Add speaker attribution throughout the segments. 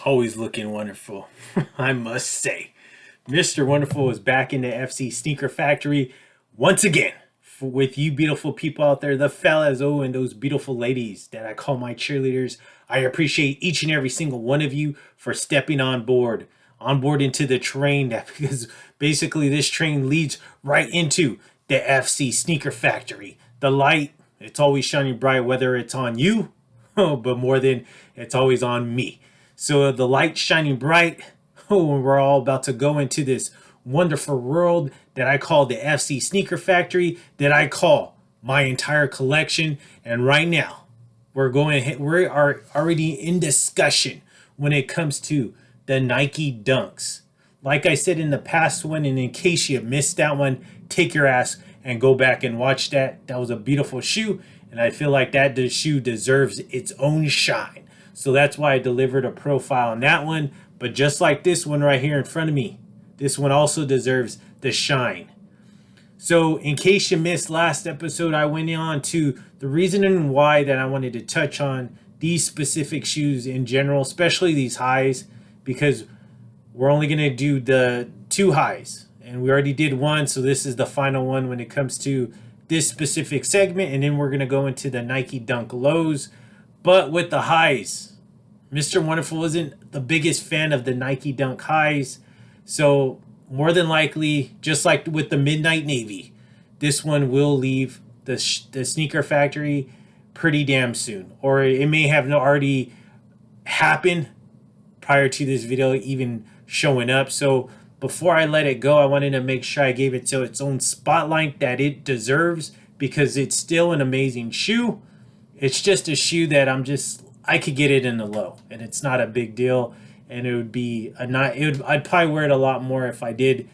Speaker 1: Always looking wonderful, I must say. Mr. Wonderful is back in the FC Sneaker Factory once again with you beautiful people out there, the fellas, oh, and those beautiful ladies that I call my cheerleaders. I appreciate each and every single one of you for stepping on board into the train because basically this train leads right into the FC Sneaker Factory. The light, it's always shining bright, whether it's on you, but more than it's always on me. So the light shining bright, and we're all about to go into this wonderful world that I call the FC Sneaker Factory, that I call my entire collection. And right now, we are already in discussion when it comes to the Nike Dunks. Like I said in the past one, and in case you missed that one, take your ass and go back and watch that. That was a beautiful shoe, and I feel like that the shoe deserves its own shine. So that's why I delivered a profile on that one. But just like this one right here in front of me, this one also deserves the shine. So in case you missed last episode, I went on to the reason and why that I wanted to touch on these specific shoes in general, especially these highs, because we're only going to do the two highs. And we already did one, so this is the final one when it comes to this specific segment. And then we're going to go into the Nike Dunk lows. But with the highs, Mr. Wonderful isn't the biggest fan of the Nike Dunk highs. So more than likely, just like with the Midnight Navy, this one will leave the sneaker factory pretty damn soon. Or it may have already happened prior to this video even showing up. So before I let it go, I wanted to make sure I gave it its own spotlight that it deserves, because it's still an amazing shoe. It's just a shoe that I could get it in the low, and it's not a big deal. And it would be I'd probably wear it a lot more if I did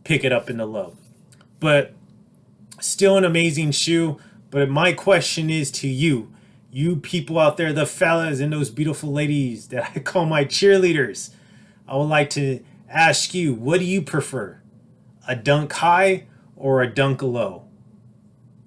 Speaker 1: pick it up in the low. But still an amazing shoe. But my question is to you people out there, the fellas and those beautiful ladies that I call my cheerleaders. I would like to ask you, what do you prefer? A dunk high or a dunk low?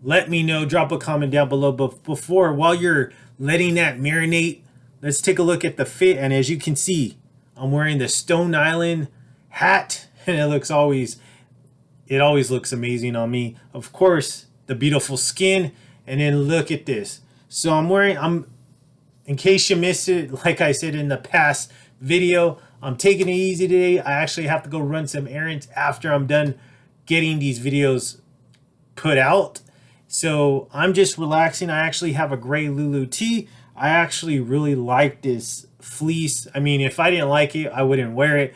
Speaker 1: Let me know, drop a comment down below. But while you're letting that marinate, let's take a look at the fit. And as you can see, I'm wearing the Stone Island hat, and it always looks amazing on me. Of course, the beautiful skin, and then look at this. So in case you missed it, like I said in the past video, I'm taking it easy today. I actually have to go run some errands after I'm done getting these videos put out. So I'm just relaxing. I actually have a gray Lulu tee. I actually really like this fleece. I mean, if I didn't like it, I wouldn't wear it.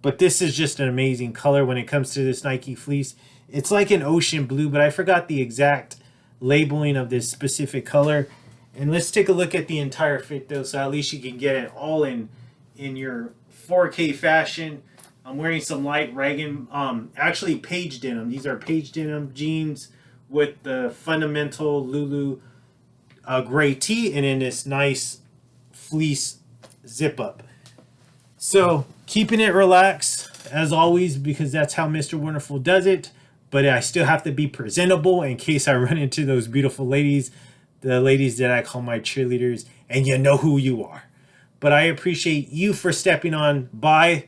Speaker 1: But this is just an amazing color when it comes to this Nike fleece. It's like an ocean blue, but I forgot the exact labeling of this specific color. And let's take a look at the entire fit though, so at least you can get it all in your 4K fashion. I'm wearing some light ragging, actually page denim. These are page denim jeans with the fundamental Lulu gray tee, and then this nice fleece zip up. So keeping it relaxed as always, because that's how Mr. Wonderful does it. But I still have to be presentable in case I run into those beautiful ladies, the ladies that I call my cheerleaders, and you know who you are. But I appreciate you for stepping on by.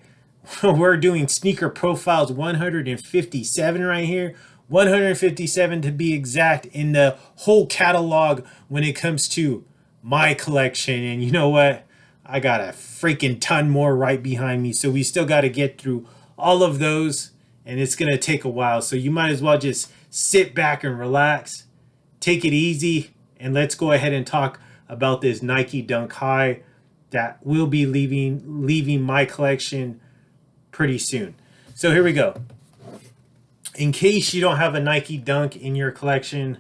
Speaker 1: We're doing sneaker profiles 157 right here. 157 to be exact in the whole catalog when it comes to my collection. And you know what? I got a freaking ton more right behind me. So we still got to get through all of those, and it's going to take a while. So you might as well just sit back and relax, take it easy, and let's go ahead and talk about this Nike Dunk High that will be leaving my collection pretty soon. So here we go. In case you don't have a Nike Dunk in your collection,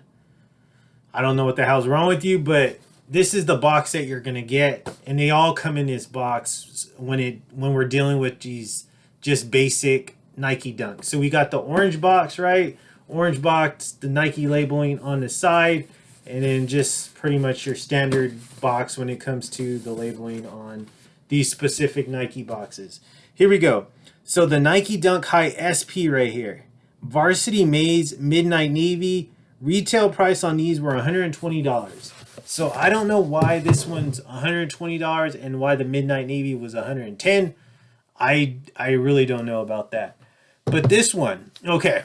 Speaker 1: I don't know what the hell's wrong with you, but this is the box that you're going to get. And they all come in this box when we're dealing with these just basic Nike Dunks. So we got the orange box, right? Orange box, the Nike labeling on the side, and then just pretty much your standard box when it comes to the labeling on these specific Nike boxes. Here we go. So the Nike Dunk High SP right here. Varsity Maize Midnight Navy. Retail price on these were $120. So I don't know why this one's $120 and why the Midnight Navy was $110. I really don't know about that. But this one, okay,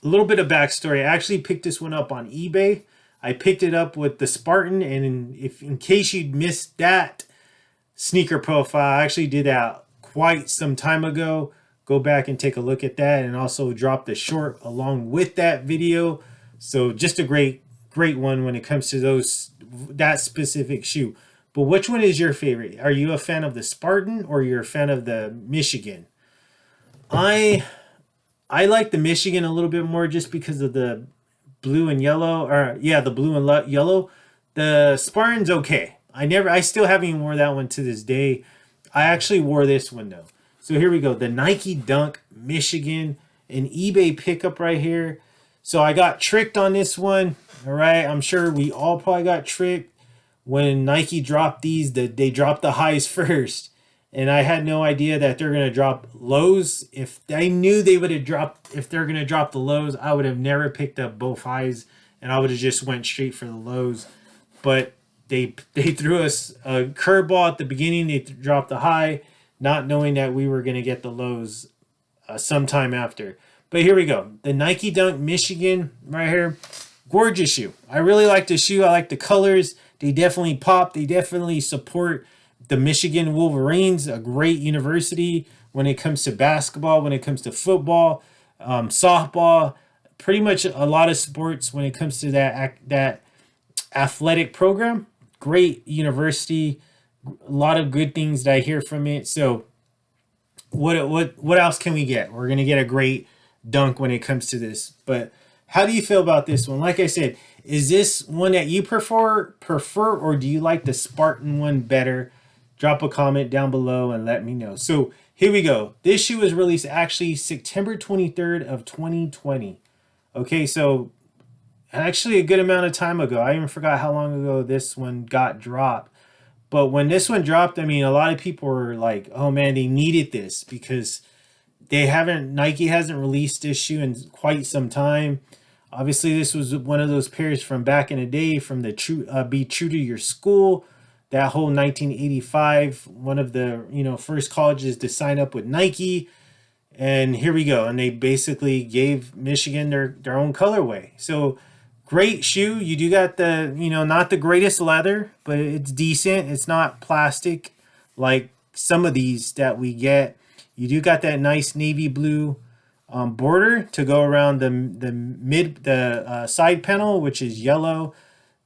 Speaker 1: a little bit of backstory. I actually picked this one up on eBay. I picked it up with the Spartan, and in case you'd missed that sneaker profile, I actually did that quite some time ago. Go back and take a look at that, and also drop the short along with that video. So just a great one when it comes to that specific shoe. But which one is your favorite? Are you a fan of the Spartan or you're a fan of the Michigan? I like the Michigan a little bit more just because of the blue and yellow, or yeah, the blue and yellow. The Spartan's okay. I still haven't even worn that one to this day. I actually wore this one though. So here we go. The Nike Dunk Michigan, an eBay pickup right here. So I got tricked on this one. All right. I'm sure we all probably got tricked when Nike dropped these. They dropped the highs first. And I had no idea that they're going to drop lows. If I knew they would have dropped, if they're going to drop the lows, I would have never picked up both highs. And I would have just went straight for the lows. But they threw us a curveball at the beginning. They dropped the high, not knowing that we were going to get the lows sometime after. But here we go. The Nike Dunk Michigan right here. Gorgeous shoe. I really like the shoe. I like the colors. They definitely pop. They definitely support the Michigan Wolverines, a great university when it comes to basketball, when it comes to football, softball, pretty much a lot of sports when it comes to that athletic program. Great university. A lot of good things that I hear from it. So what else can we get? We're going to get a great dunk when it comes to this. But how do you feel about this one? Like I said, is this one that you prefer, or do you like the Spartan one better? Drop a comment down below and let me know. So here we go. This shoe was released actually September 23rd of 2020. Okay, so actually a good amount of time ago. I even forgot how long ago this one got dropped. But when this one dropped, I mean, a lot of people were like, oh man, they needed this because Nike hasn't released this shoe in quite some time. Obviously, this was one of those pairs from back in the day from the Be True to Your School. That whole 1985, one of the first colleges to sign up with Nike. And here we go. And they basically gave Michigan their own colorway. So great shoe. You do got the, not the greatest leather, but it's decent. It's not plastic like some of these that we get. You do got that nice navy blue border to go around the side panel, which is yellow.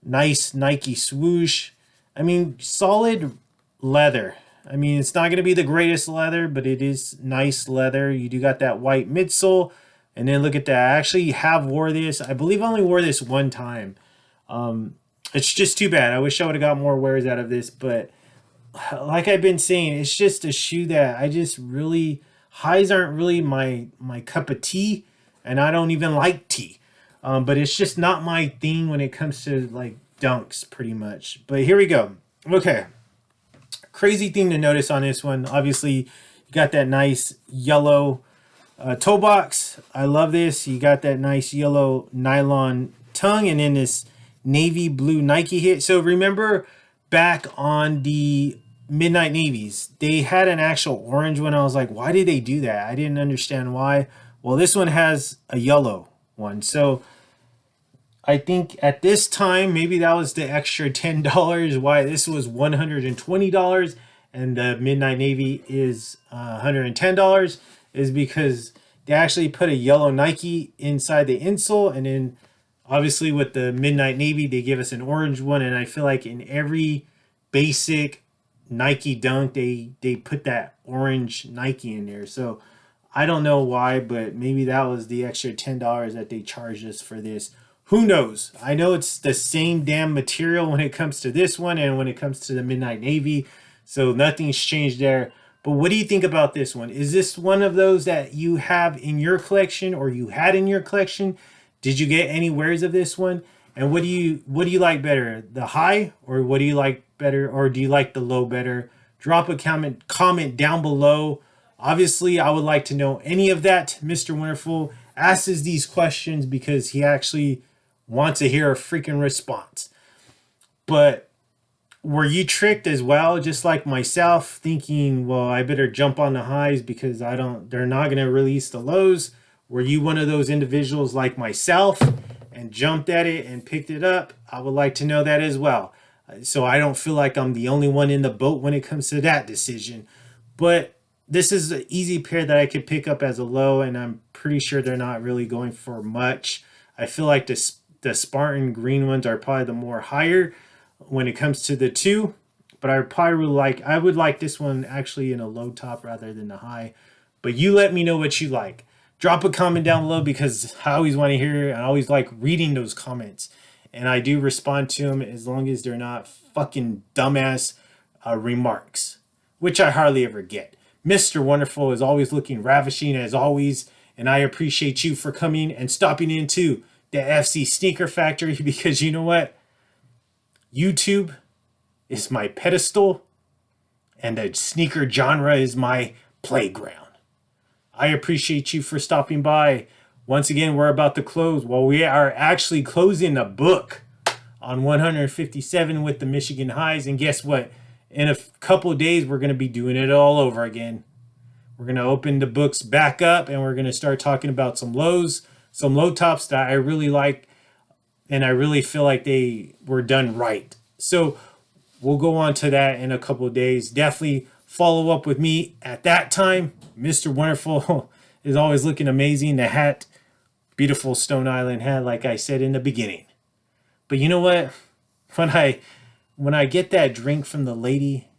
Speaker 1: Nice Nike swoosh. I mean, solid leather. I mean, it's not going to be the greatest leather, but it is nice leather. You do got that white midsole. And then look at that. I actually have wore this. I believe I only wore this one time. It's just too bad. I wish I would have got more wears out of this. But like I've been saying, it's just a shoe that I just really... Highs aren't really my cup of tea. And I don't even like tea. But it's just not my thing when it comes to like dunks pretty much. But here we go. Okay. Crazy thing to notice on this one. Obviously, you got that nice yellow toe box. I love this. You got that nice yellow nylon tongue and then this navy blue Nike hit. So remember back on the Midnight Navies, they had an actual orange one. I was like, why did they do that? I didn't understand why. Well, this one has a yellow one. So I think at this time, maybe that was the extra $10 why this was $120 and the Midnight Navy is $110 is because they actually put a yellow Nike inside the insole, and then obviously with the Midnight Navy, they give us an orange one, and I feel like in every basic Nike dunk, they put that orange Nike in there. So I don't know why, but maybe that was the extra $10 that they charged us for this. Who knows? I know it's the same damn material when it comes to this one and when it comes to the Midnight Navy. So nothing's changed there. But what do you think about this one? Is this one of those that you have in your collection or you had in your collection? Did you get any wears of this one? And what do you like better? The high, or what do you like better, or do you like the low better? Drop a comment down below. Obviously, I would like to know any of that. Mr. Wonderful asks these questions because he actually wants to hear a freaking response. But were you tricked as well, just like myself, thinking, well, I better jump on the highs because they're not going to release the lows? Were you one of those individuals like myself and jumped at it and picked it up? I would like to know that as well. So I don't feel like I'm the only one in the boat when it comes to that decision. But this is an easy pair that I could pick up as a low, and I'm pretty sure they're not really going for much. I feel like the Spartan green ones are probably the more higher when it comes to the two, but I would like this one actually in a low top rather than the high. But you let me know what you like. Drop a comment down below because I always want to hear, I always like reading those comments, and I do respond to them as long as they're not fucking dumbass remarks, which I hardly ever get. Mr. Wonderful is always looking ravishing as always, and I appreciate you for coming and stopping into the FC Sneaker Factory because you know what? YouTube is my pedestal and the sneaker genre is my playground. I appreciate you for stopping by. Once again, we're about to close. Well, we are actually closing a book on 157 with the Michigan highs. And guess what? In a couple of days, we're going to be doing it all over again. We're going to open the books back up and we're going to start talking about some lows, some low tops that I really like. And I really feel like they were done right. So we'll go on to that in a couple of days. Definitely follow up with me at that time. Mr. Wonderful is always looking amazing. The hat, beautiful Stone Island hat, like I said in the beginning. But you know what? When I get that drink from the lady,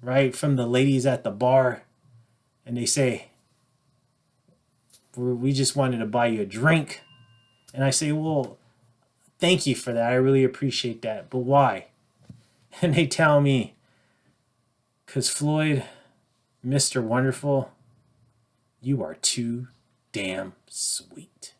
Speaker 1: right, from the ladies at the bar, and they say, we just wanted to buy you a drink. And I say, well, thank you for that. I really appreciate that. But why? And they tell me, because Floyd, Mr. Wonderful, you are too damn sweet.